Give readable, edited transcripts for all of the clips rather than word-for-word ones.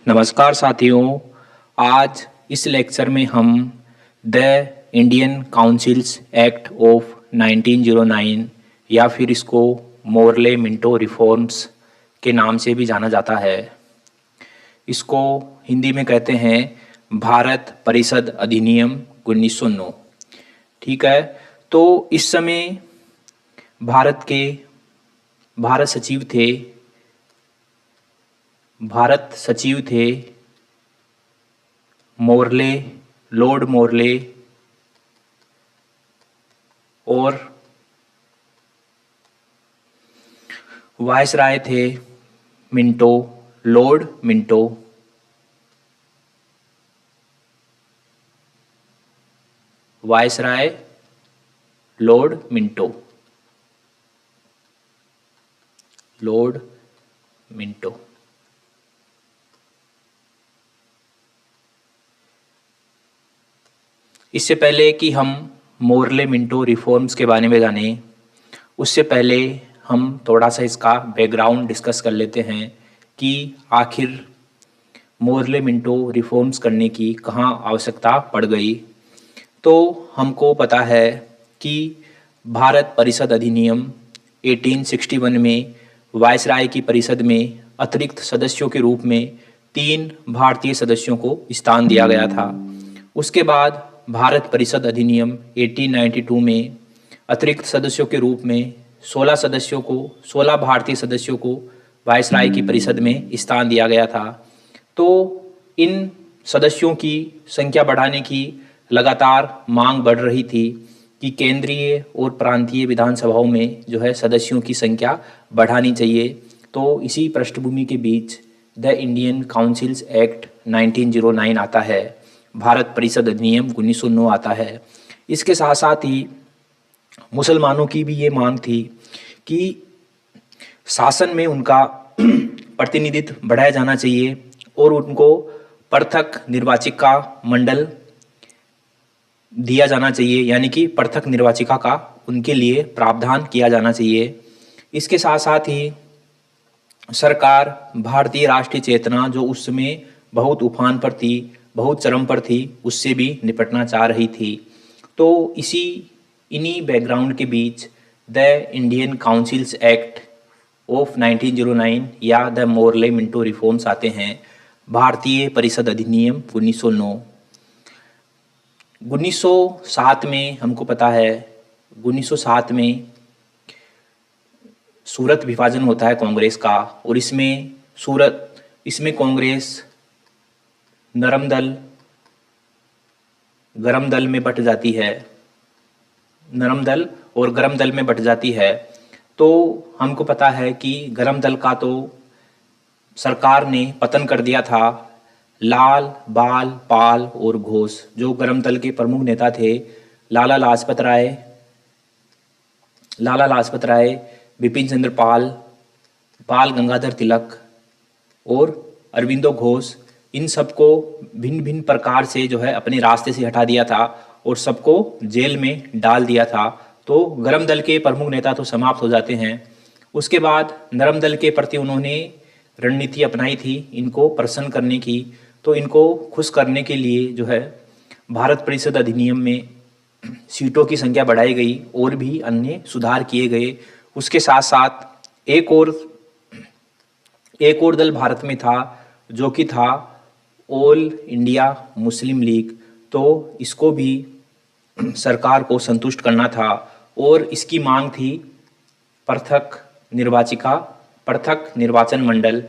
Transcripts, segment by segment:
नमस्कार साथियों। आज इस लेक्चर में हम the Indian councils act of 1909 या फिर इसको मोरले मिंटो रिफॉर्म्स के नाम से भी जाना जाता है, इसको हिंदी में कहते हैं भारत परिषद अधिनियम 1909। ठीक है, तो इस समय भारत सचिव थे मोरले, लॉर्ड मोरले, और वायसराय थे Minto, Lord Minto. Viceroy Lord Minto, Lord Minto. इससे पहले कि हम मोरले मिंटो रिफॉर्म्स के बारे में जानें, उससे पहले हम थोड़ा सा इसका बैकग्राउंड डिस्कस कर लेते हैं कि आखिर मोरले मिंटो रिफॉर्म्स करने की कहाँ आवश्यकता पड़ गई। तो हमको पता है कि भारत परिषद अधिनियम 1861 में वायसराय की परिषद में अतिरिक्त सदस्यों के रूप में 3 भारतीय सदस्यों को स्थान दिया गया था। उसके बाद भारत परिषद अधिनियम 1892 में अतिरिक्त सदस्यों के रूप में 16 भारतीय सदस्यों को वायसराय की परिषद में स्थान दिया गया था। तो इन सदस्यों की संख्या बढ़ाने की लगातार मांग बढ़ रही थी कि केंद्रीय और प्रांतीय विधानसभाओं में जो है सदस्यों की संख्या बढ़ानी चाहिए। तो इसी पृष्ठभूमि के बीच द इंडियन काउंसिल्स एक्ट 1909 आता है, भारत परिषद अधिनियम 1909 आता है। इसके साथ साथ ही मुसलमानों की भी ये मांग थी कि शासन में उनका प्रतिनिधित्व बढ़ाया जाना चाहिए और उनको पृथक निर्वाचिका मंडल दिया जाना चाहिए, यानी कि पृथक निर्वाचिका का उनके लिए प्रावधान किया जाना चाहिए। इसके साथ साथ ही सरकार भारतीय राष्ट्रीय चेतना जो उस समय बहुत उफान पर थी, बहुत चरम पर थी, उससे भी निपटना चाह रही थी। तो इन्हीं बैकग्राउंड के बीच the Indian councils act of 1909 या द मोरले मिंटो रिफॉर्म्स आते हैं, भारतीय परिषद अधिनियम 1909। 1907 में हमको पता है 1907 में सूरत विभाजन होता है कांग्रेस का, और इसमें कांग्रेस नरम दल गरम दल में बट जाती है, नरम दल और गरम दल में बट जाती है। तो हमको पता है कि गरम दल का तो सरकार ने पतन कर दिया था। लाल, बाल, पाल और घोष जो गरम दल के प्रमुख नेता थे, लाला लाजपत राय, बिपिन चंद्र पाल, बाल गंगाधर तिलक और अरविंदो घोष, इन सबको भिन्न भिन्न प्रकार से जो है अपने रास्ते से हटा दिया था और सबको जेल में डाल दिया था। तो गरम दल के प्रमुख नेता तो समाप्त हो जाते हैं। उसके बाद नरम दल के प्रति उन्होंने रणनीति अपनाई थी इनको प्रसन्न करने की। तो इनको खुश करने के लिए जो है भारत परिषद अधिनियम में सीटों की संख्या बढ़ाई गई और भी अन्य सुधार किए गए। उसके साथ साथ एक और दल भारत में था जो कि था ऑल इंडिया मुस्लिम लीग। तो इसको भी सरकार को संतुष्ट करना था और इसकी मांग थी पृथक निर्वाचन मंडल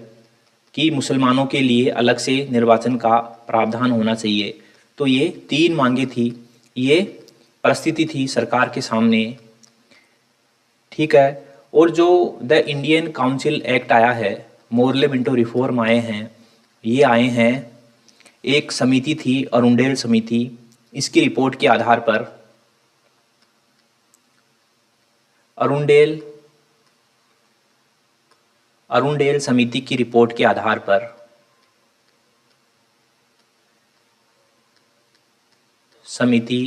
कि मुसलमानों के लिए अलग से निर्वाचन का प्रावधान होना चाहिए। तो ये 3 मांगे थी, ये परिस्थिति थी सरकार के सामने। ठीक है, और जो द इंडियन काउंसिल एक्ट आया है, मोरले मिंटो रिफॉर्म आए हैं, ये आए हैं, एक समिति थी अरुंडेल समिति, इसकी रिपोर्ट के आधार पर अरुंडेल समिति की रिपोर्ट के आधार पर समिति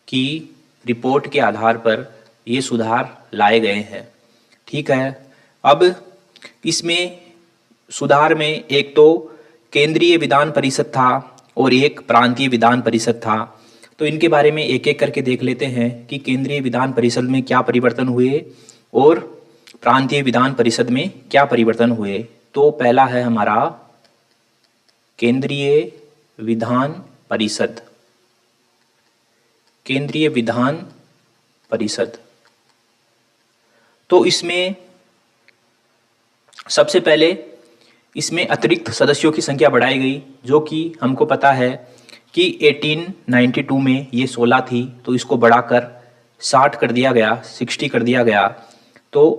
की रिपोर्ट के आधार पर ये सुधार लाए गए हैं। ठीक है, अब इसमें सुधार में एक तो केंद्रीय विधान परिषद था और एक प्रांतीय विधान परिषद था। तो इनके बारे में एक एक करके देख लेते हैं कि केंद्रीय विधान परिषद में क्या परिवर्तन हुए और प्रांतीय विधान परिषद में क्या परिवर्तन हुए। तो पहला है हमारा केंद्रीय विधान परिषद। केंद्रीय विधान परिषद, तो इसमें सबसे पहले इसमें अतिरिक्त सदस्यों की संख्या बढ़ाई गई, जो कि हमको पता है कि 1892 में ये 16 थी, तो इसको बढ़ाकर 60 कर दिया गया, 60 कर दिया गया। तो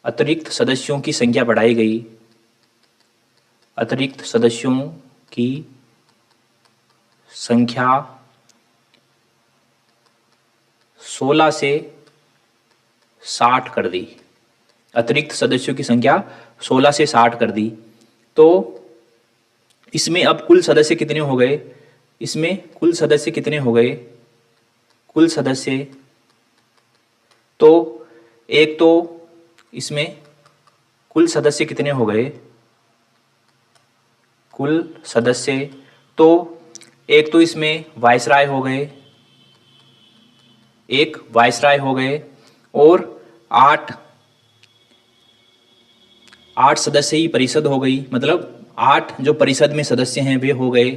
अतिरिक्त सदस्यों की संख्या बढ़ाई गई। अतिरिक्त सदस्यों की संख्या 16 से 60 कर दी। अतिरिक्त सदस्यों की संख्या 16 से 60 कर दी। तो इसमें अब कुल सदस्य कितने हो गए? इसमें कुल सदस्य कितने हो गए? कुल सदस्य तो एक तो इसमें कुल सदस्य कितने हो गए? कुल सदस्य तो एक तो इसमें वायसराय हो गए, एक वायसराय हो गए और 8 सदस्यीय परिषद हो गई। मतलब 8 जो परिषद में सदस्य हैं वे हो गए,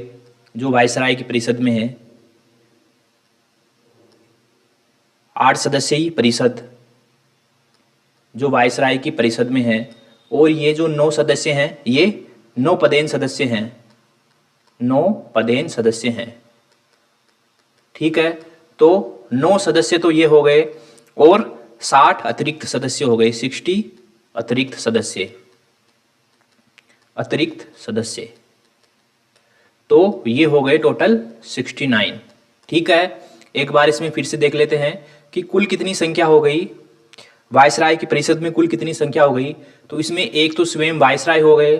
जो वायसराय की परिषद में है। 8 सदस्यीय परिषद जो वायसराय की परिषद में है। और ये जो 9 सदस्य हैं ये 9 पदेन सदस्य हैं। 9 पदेन सदस्य हैं, ठीक है। तो 9 सदस्य तो ये हो गए और 60 अतिरिक्त सदस्य हो गए। 60 अतिरिक्त सदस्य, अतिरिक्त सदस्य, तो ये हो गए टोटल 69, ठीक है। एक बार इसमें फिर से देख लेते हैं कि कुल कितनी संख्या हो गई वायसराय की परिषद में। कुल कितनी संख्या हो गई? तो इसमें एक तो स्वयं वायसराय हो गए,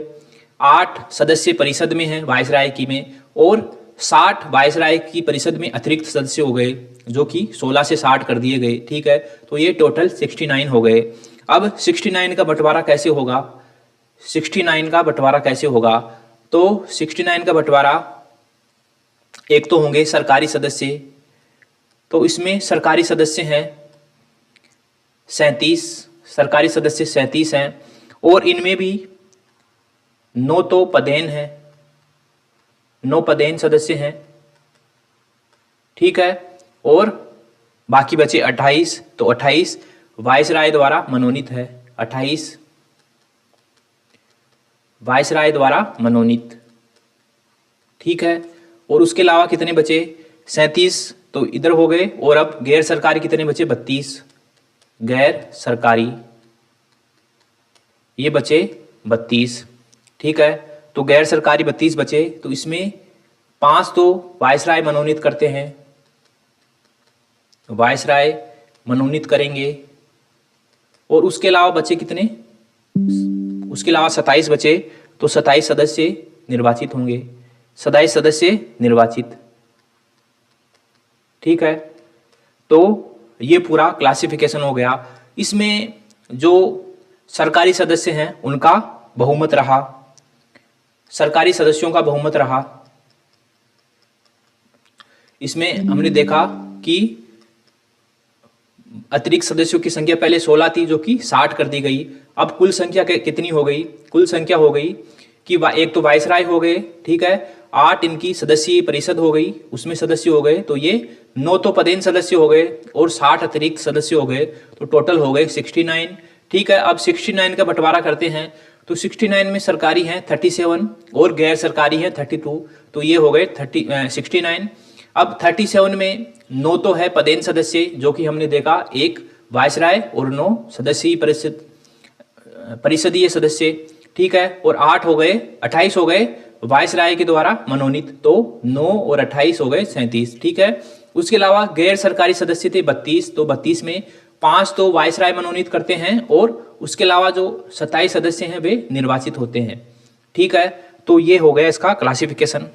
8 सदस्य परिषद में हैं वायसराय की में, और 60 वायसराय की परिषद में अतिरिक्त सदस्य हो गए, जो कि 16 से 60 कर दिए गए, ठीक है। तो ये टोटल 69 हो गए। अब 69 का बंटवारा कैसे होगा? 69 का बंटवारा कैसे होगा? तो 69 का बंटवारा एक तो होंगे सरकारी सदस्य। तो इसमें सरकारी सदस्य हैं 37, सरकारी सदस्य 37 हैं, और इनमें भी 9 तो पदेन हैं, 9 पदेन सदस्य हैं, ठीक है। और बाकी बचे 28, तो 28 वायसराय द्वारा मनोनीत है। 28 वायसराय द्वारा मनोनीत, ठीक है। और उसके अलावा कितने बचे? 37 तो इधर हो गए, और अब गैर सरकारी कितने बचे? 32 गैर सरकारी, ये बचे 32, ठीक है। तो गैर सरकारी 32 बचे। तो इसमें 5 तो वायसराय मनोनीत करते हैं, वायसराय मनोनीत करेंगे, और उसके अलावा बचे कितने? उसके अलावा 27 बचे, तो 27 सदस्य निर्वाचित होंगे, 27 सदस्य निर्वाचित, ठीक है। तो ये पूरा क्लासिफिकेशन हो गया। इसमें जो सरकारी सदस्य हैं उनका बहुमत रहा, सरकारी सदस्यों का बहुमत रहा। इसमें हमने देखा कि अतिरिक्त सदस्यों की संख्या पहले 16 थी, जो कि 60 कर दी गई। अब कुल संख्या कितनी हो गई? कुल संख्या हो गई कि एक तो वायसराय हो गए, ठीक है, 8 इनकी सदस्यीय परिषद हो गई, उसमें सदस्य हो गए, तो ये 9 तो पदेन सदस्य हो गए और 60 अतिरिक्त सदस्य हो गए, तो टोटल हो गए 69, ठीक है। अब 69 का बंटवारा करते हैं, तो 69 में सरकारी हैं 37 और गैर सरकारी है 32, तो ये हो गए 69। अब 37 में 9 तो है पदेन सदस्य, जो कि हमने देखा, एक वायसराय और 9 सदस्यीय परिषदीय सदस्य, ठीक है। और 8 हो गए, 28 हो गए वायसराय के द्वारा मनोनीत, तो 9 और 28 हो गए 37, ठीक है। उसके अलावा गैर सरकारी सदस्य थे 32, तो 32 में 5 तो वायसराय मनोनीत करते हैं, और उसके अलावा जो 27 सदस्य हैं वे निर्वाचित होते हैं, ठीक है। तो ये हो गया इसका क्लासिफिकेशन,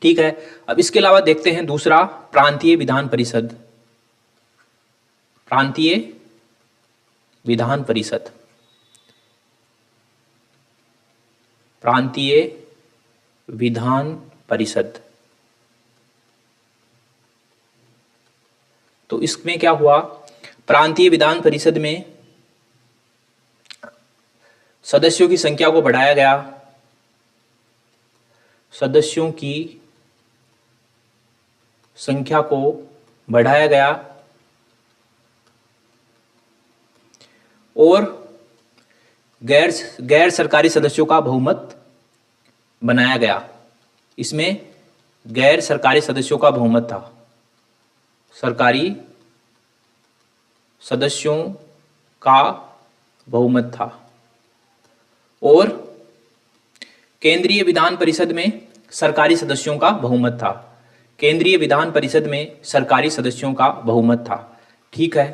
ठीक है। अब इसके अलावा देखते हैं दूसरा, प्रांतीय विधान परिषद। प्रांतीय विधान परिषद, प्रांतीय विधान परिषद। तो इसमें क्या हुआ, प्रांतीय विधान परिषद में सदस्यों की संख्या को बढ़ाया गया, सदस्यों की संख्या को बढ़ाया गया और गैर सरकारी सदस्यों का बहुमत बनाया गया। इसमें गैर सरकारी सदस्यों का बहुमत था, सरकारी सदस्यों का बहुमत था। और केंद्रीय विधान परिषद में सरकारी सदस्यों का बहुमत था, केंद्रीय विधान परिषद में सरकारी सदस्यों का बहुमत था। ठीक है,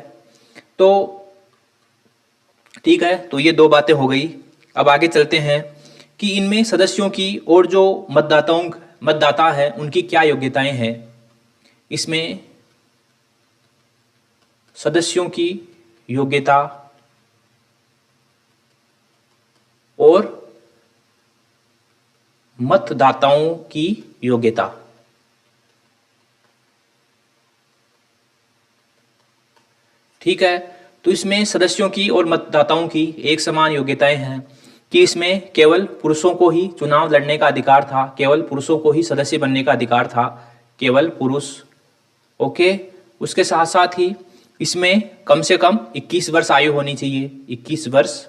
तो ये दो बातें हो गई। अब आगे चलते हैं कि इनमें सदस्यों की और जो मतदाता है उनकी क्या योग्यताएं हैं। इसमें सदस्यों की योग्यता और मतदाताओं की योग्यता। ठीक है, तो इसमें सदस्यों की और मतदाताओं की एक समान योग्यताएं हैं कि इसमें केवल पुरुषों को ही चुनाव लड़ने का अधिकार था, केवल पुरुषों को ही सदस्य बनने का अधिकार था, केवल पुरुष। ओके, उसके साथ साथ ही इसमें कम से कम 21 वर्ष आयु होनी चाहिए, 21 वर्ष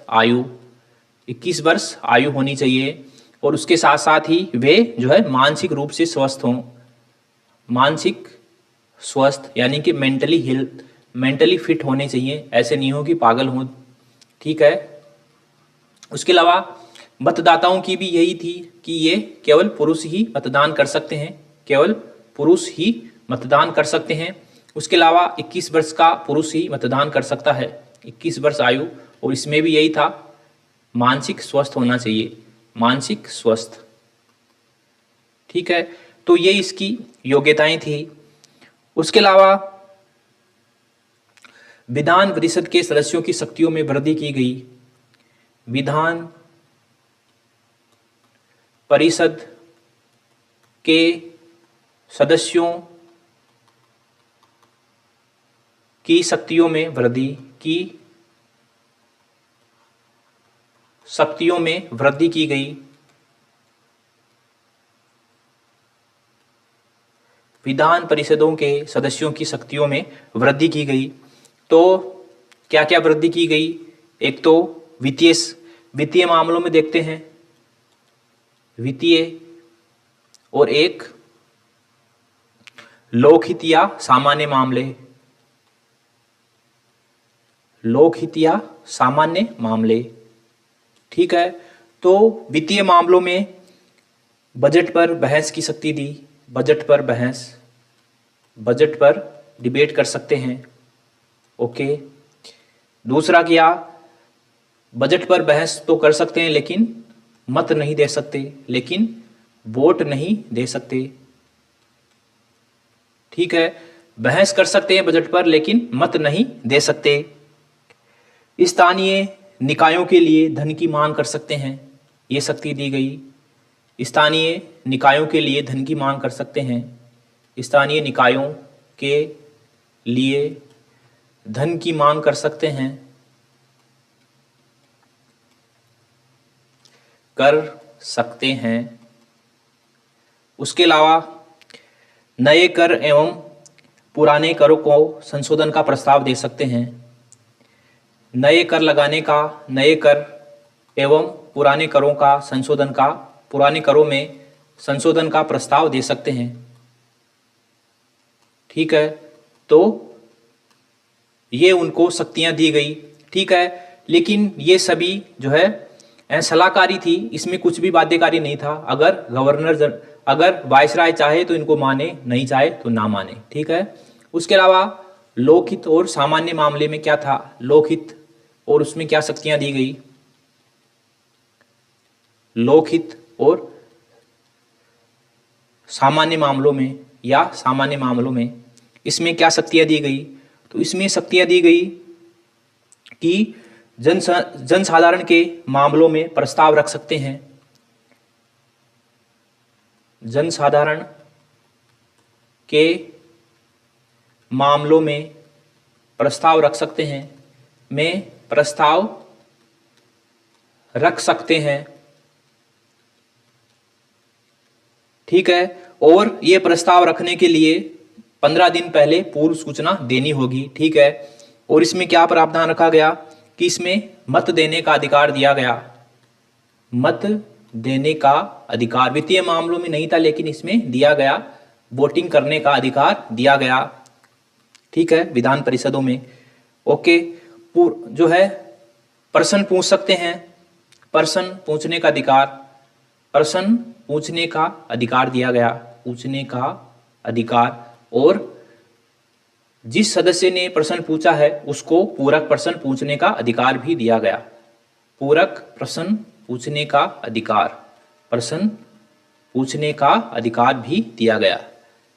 आयु होनी चाहिए। और उसके साथ साथ ही वे जो है मानसिक रूप से स्वस्थ हों, मानसिक स्वस्थ यानी कि मेंटली फिट होने चाहिए, ऐसे नहीं हो कि पागल हों। ठीक है, उसके अलावा मतदाताओं की भी यही थी कि ये केवल पुरुष ही मतदान कर सकते हैं, केवल पुरुष ही मतदान कर सकते हैं। उसके अलावा 21 वर्ष का पुरुष ही मतदान कर सकता है, 21 वर्ष आयु। और इसमें भी यही था, मानसिक स्वस्थ होना चाहिए, मानसिक स्वस्थ। ठीक है, तो ये इसकी योग्यताएं थी। उसके अलावा विधान परिषद के सदस्यों की शक्तियों में वृद्धि की गई, विधान परिषद के सदस्यों की शक्तियों में वृद्धि की गई। विधान परिषदों के सदस्यों की शक्तियों में वृद्धि की गई। तो क्या क्या वृद्धि की गई, एक तो वित्तीय मामलों में देखते हैं, वित्तीय, और एक लोकहित या सामान्य मामले, लोकहित या सामान्य मामले। ठीक है, तो वित्तीय मामलों में बजट पर बहस की शक्ति दी, बजट पर डिबेट कर सकते हैं। ओके, दूसरा क्या, बजट पर बहस तो कर सकते हैं लेकिन मत नहीं दे सकते, लेकिन वोट नहीं दे सकते। ठीक है, बहस कर सकते हैं बजट पर लेकिन मत नहीं दे सकते। स्थानीय निकायों के लिए धन की मांग कर सकते हैं, ये शक्ति दी गई। स्थानीय निकायों के लिए धन की मांग कर सकते हैं, स्थानीय निकायों के लिए धन की मांग कर सकते हैं, उसके अलावा नए कर एवं पुराने करों को संशोधन का प्रस्ताव दे सकते हैं, नए कर लगाने का, नए कर एवं पुराने करों का पुराने करों में संशोधन का प्रस्ताव दे सकते हैं। ठीक है, तो ये उनको शक्तियां दी गई। ठीक है, लेकिन ये सभी जो है सलाहकारी थी, इसमें कुछ भी बाध्यकारी नहीं था। अगर वायसराय चाहे तो इनको माने, नहीं चाहे तो ना माने। ठीक है, उसके अलावा लोकहित और सामान्य मामले में क्या था, लोकहित और उसमें क्या शक्तियां दी गई, लोकहित और सामान्य मामलों में इसमें क्या शक्तियां दी गई, तो इसमें शक्तियां दी गई कि जनसाधारण के मामलों में प्रस्ताव रख सकते हैं, जनसाधारण के मामलों में प्रस्ताव रख सकते हैं, में प्रस्ताव रख सकते हैं। ठीक है, और ये प्रस्ताव रखने के लिए 15 दिन पहले पूर्व सूचना देनी होगी। ठीक है, और इसमें क्या प्रावधान रखा गया कि इसमें मत देने का अधिकार दिया गया। मत देने का अधिकार वित्तीय मामलों में नहीं था, लेकिन इसमें दिया गया। वोटिंग करने का अधिकार दिया गया। ठीक है, विधान परिषदों में। ओके, जो है प्रश्न पूछ सकते हैं, प्रश्न पूछने का अधिकार, प्रश्न पूछने का अधिकार दिया गया, पूछने का अधिकार। और जिस सदस्य ने प्रश्न पूछा है उसको पूरक प्रश्न पूछने का अधिकार भी दिया गया। पूरक प्रश्न पूछने का अधिकार, प्रश्न पूछने का अधिकार भी दिया गया।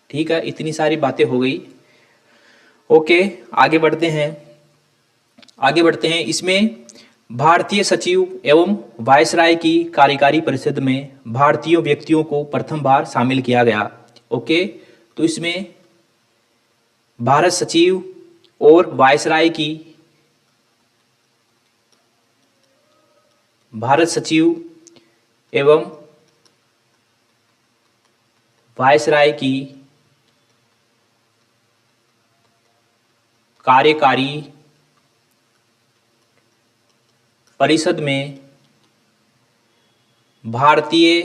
ठीक है, इतनी सारी बातें हो गई। ओके, आगे बढ़ते हैं। आगे बढ़ते हैं। इसमें भारतीय सचिव एवं वायसराय की कार्यकारी परिषद में भारतीय व्यक्तियों को प्रथम बार शामिल किया गया। ओके, तो इसमें भारत सचिव और वायसराय की, भारत सचिव एवं वायसराय की कार्यकारी परिषद में भारतीय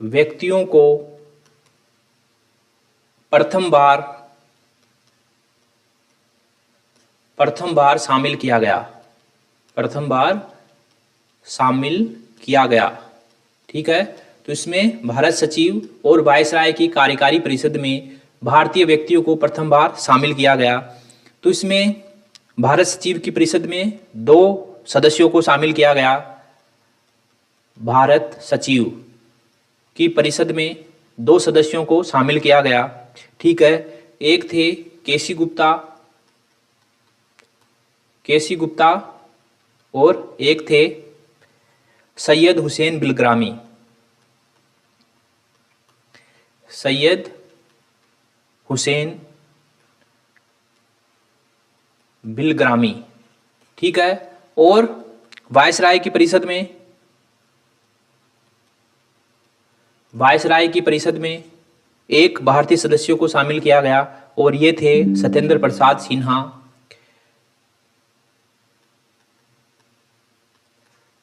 व्यक्तियों को प्रथम बार शामिल किया गया। प्रथम बार शामिल किया गया। ठीक है, तो इसमें भारत सचिव और वायसराय की कार्यकारी परिषद में भारतीय व्यक्तियों को प्रथम बार शामिल किया गया। तो इसमें भारत सचिव की परिषद में 2 सदस्यों को शामिल किया गया। भारत सचिव की परिषद में 2 सदस्यों को शामिल किया गया। ठीक है, एक थे केसी गुप्ता और एक थे सैयद हुसैन बिलग्रामी। सैयद हुसैन बिलग्रामी। ठीक है, और वायसराय की परिषद में एक भारतीय सदस्यों को शामिल किया गया और ये थे सत्येंद्र प्रसाद सिन्हा।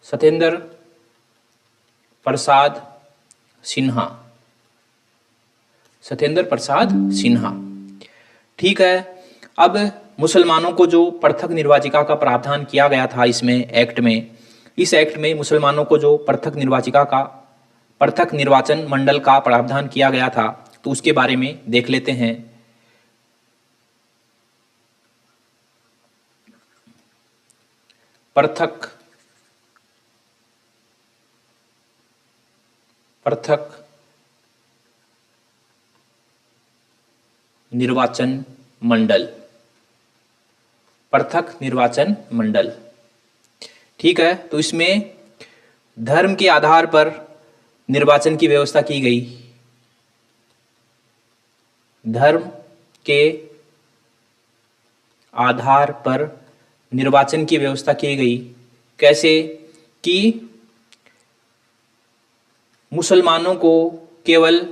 सत्येंद्र प्रसाद सिन्हा। ठीक है, अब मुसलमानों को जो पृथक निर्वाचिका का प्रावधान किया गया था इसमें एक्ट में, इस एक्ट में मुसलमानों को जो पृथक निर्वाचन मंडल का प्रावधान किया गया था, तो उसके बारे में देख लेते हैं। पृथक निर्वाचन मंडल। ठीक है, तो इसमें धर्म के आधार पर निर्वाचन की व्यवस्था की गई। धर्म के आधार पर निर्वाचन की व्यवस्था की गई। कैसे कि मुसलमानों को केवल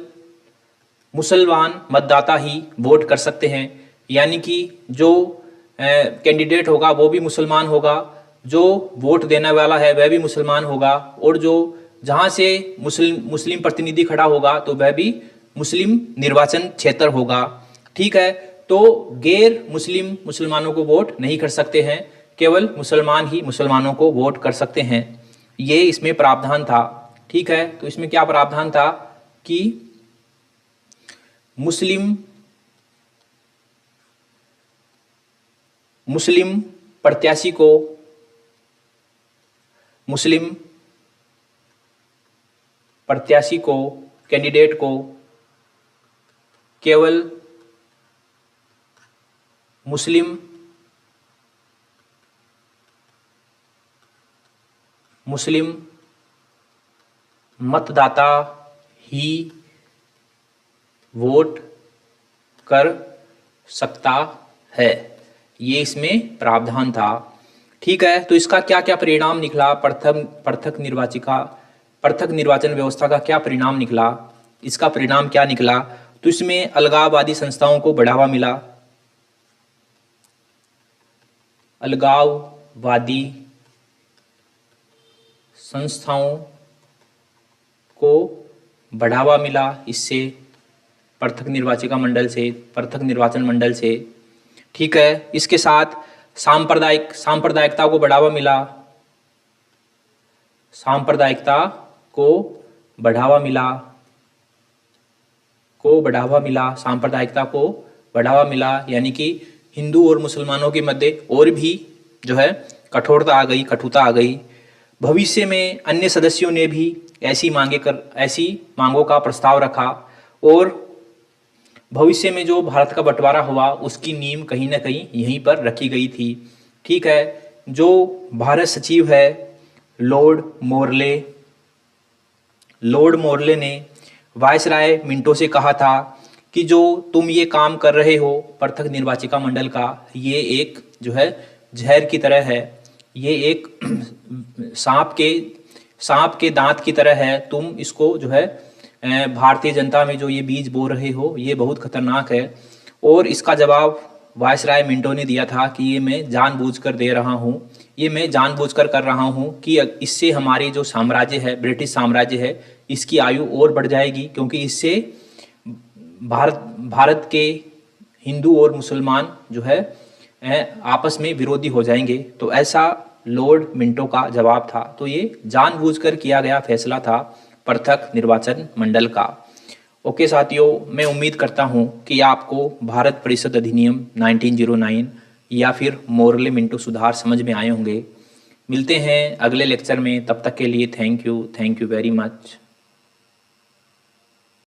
मुसलमान मतदाता ही वोट कर सकते हैं, यानी कि जो कैंडिडेट होगा वो भी मुसलमान होगा, जो वोट देने वाला है वह भी मुसलमान होगा, और जो जहां से मुस्लिम प्रतिनिधि खड़ा होगा तो वह भी मुस्लिम निर्वाचन क्षेत्र होगा। ठीक है, तो गैर मुसलमानों को वोट नहीं कर सकते हैं, केवल मुसलमान ही मुसलमानों को वोट कर सकते हैं। ये इसमें प्रावधान था। ठीक है, तो इसमें क्या प्रावधान था कि मुस्लिम प्रत्याशी को, कैंडिडेट को केवल मुस्लिम मतदाता ही वोट कर सकता है, ये इसमें प्रावधान था। ठीक है, तो इसका क्या क्या परिणाम निकला, पृथक निर्वाचन व्यवस्था का क्या परिणाम निकला, इसका परिणाम क्या निकला? तो इसमें अलगाववादी संस्थाओं को बढ़ावा मिला, अलगाववादी संस्थाओं को बढ़ावा मिला इससे, पृथक निर्वाचन मंडल से। ठीक है, इसके साथ सांप्रदायिकता को बढ़ावा मिला, सांप्रदायिकता को बढ़ावा मिला, यानी कि हिंदू और मुसलमानों के मध्य और भी जो है कठोरता आ गई। भविष्य में अन्य सदस्यों ने भी ऐसी मांगों का प्रस्ताव रखा और भविष्य में जो भारत का बंटवारा हुआ उसकी नींव कहीं ना कहीं यहीं पर रखी गई थी। ठीक है, जो भारत सचिव है लॉर्ड मोर्ले ने वायसराय मिंटो से कहा था कि जो तुम ये काम कर रहे हो पृथक निर्वाचिका मंडल का, ये एक जो है जहर की तरह है, ये एक सांप के दांत की तरह है, तुम इसको जो है भारतीय जनता में जो ये बीज बो रहे हो ये बहुत खतरनाक है। और इसका जवाब वायसराय मिंटो ने दिया था कि ये मैं जानबूझकर दे रहा हूँ, ये मैं जानबूझकर कर रहा हूँ कि इससे हमारी जो साम्राज्य है, ब्रिटिश साम्राज्य है, इसकी आयु और बढ़ जाएगी, क्योंकि इससे भारत के हिंदू और मुसलमान जो है आपस में विरोधी हो जाएंगे। तो ऐसा लॉर्ड मिंटो का जवाब था। तो ये जानबूझकर किया गया फैसला था पृथक निर्वाचन मंडल का। ओके साथियों, मैं उम्मीद करता हूँ कि आपको भारत परिषद अधिनियम 1909 या फिर मोर्ले मिंटो सुधार समझ में आए होंगे। मिलते हैं अगले लेक्चर में, तब तक के लिए थैंक यू वेरी मच।